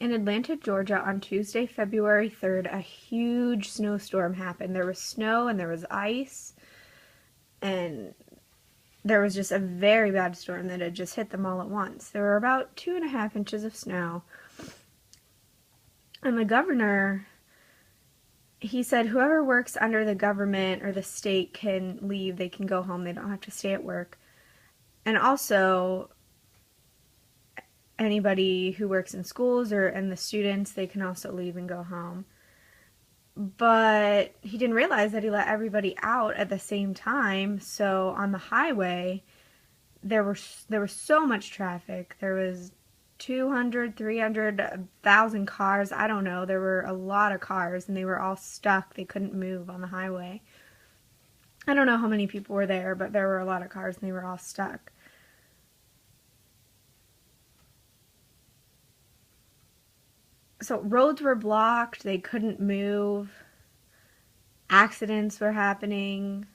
In Atlanta, Georgia, on Tuesday, February 3rd, a huge snowstorm happened. There was snow and there was ice, and there was just a very bad storm that had just hit them all at once. There were about 2.5 inches of snow. And the governor, he said whoever works under the government or the state can leave. They can go home. They don't have to stay at work. And also, anybody who works in schools and the students, they can also leave and go home. But he didn't realize that he let everybody out at the same time. So on the highway, there was so much traffic. There was 200, 300,000 cars. I don't know. There were a lot of cars, and they were all stuck. They couldn't move on the highway. I don't know how many people were there, but there were a lot of cars, and they were all stuck. So roads were blocked. They couldn't move. Accidents were happening.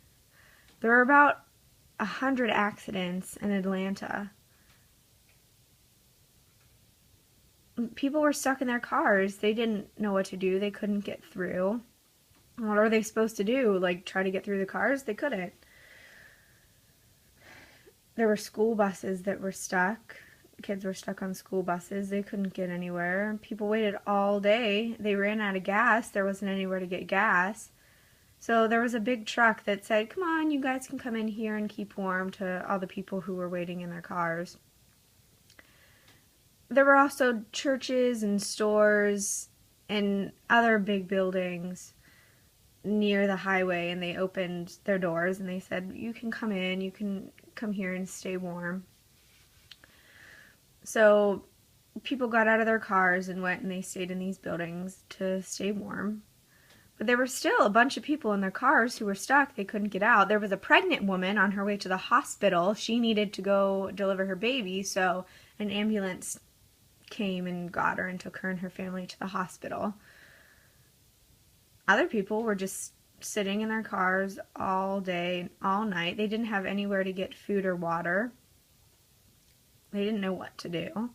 There were about 100 accidents in Atlanta. People were stuck in their cars. They didn't know what to do. They couldn't get through. What are they supposed to do? Like, try to get through the cars? They couldn't. There were school buses that were stuck. Kids were stuck on school buses. They couldn't get anywhere. People waited all day. They ran out of gas. There wasn't anywhere to get gas. So there was a big truck that said, "Come on, you guys can come in here and keep warm," to all the people who were waiting in their cars. There were also churches and stores and other big buildings near the highway, and they opened their doors and they said, "You can come in, you can come here and stay warm." So people got out of their cars and went and they stayed in these buildings to stay warm. But there were still a bunch of people in their cars who were stuck. They couldn't get out. There was a pregnant woman on her way to the hospital. She needed to go deliver her baby, so an ambulance came and got her and took her and her family to the hospital. Other people were just sitting in their cars all day, all night. They didn't have anywhere to get food or water. They didn't know what to do.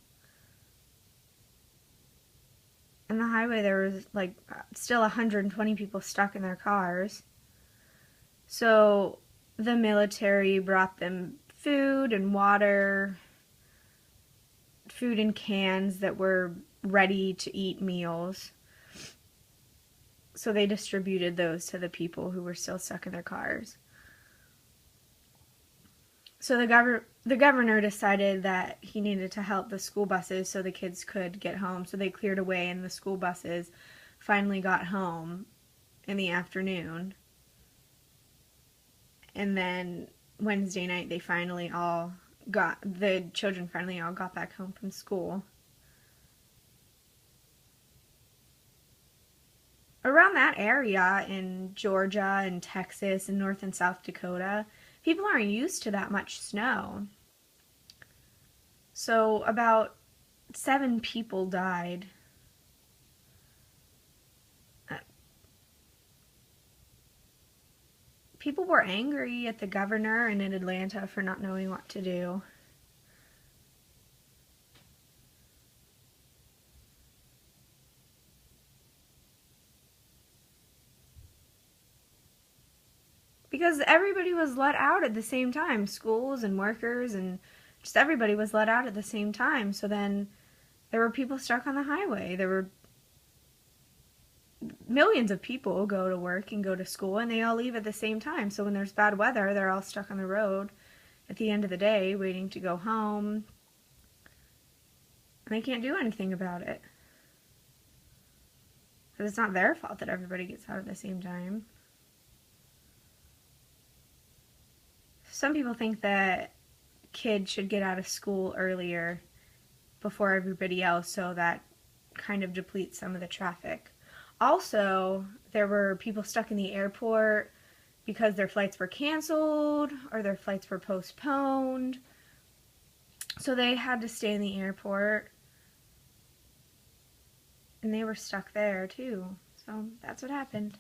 On the highway, there was like still 120 people stuck in their cars. So the military brought them food and water, food in cans that were ready to eat meals. So they distributed those to the people who were still stuck in their cars. So the governor decided that he needed to help the school buses so the kids could get home. So they cleared a way, and the school buses finally got home in the afternoon. And then Wednesday night, the children finally all got back home from school. Around that area in Georgia and Texas and North and South Dakota, people aren't used to that much snow. So about 7 people died. People were angry at the governor and in Atlanta for not knowing what to do. Because everybody was let out at the same time. Schools and workers and just everybody was let out at the same time. So then there were people stuck on the highway. There were millions of people go to work and go to school, and they all leave at the same time. So when there's bad weather, they're all stuck on the road at the end of the day waiting to go home. And they can't do anything about it. Because it's not their fault that everybody gets out at the same time. Some people think that kids should get out of school earlier before everybody else, so that kind of depletes some of the traffic. Also, there were people stuck in the airport because their flights were canceled or their flights were postponed. So they had to stay in the airport, and they were stuck there too. So that's what happened.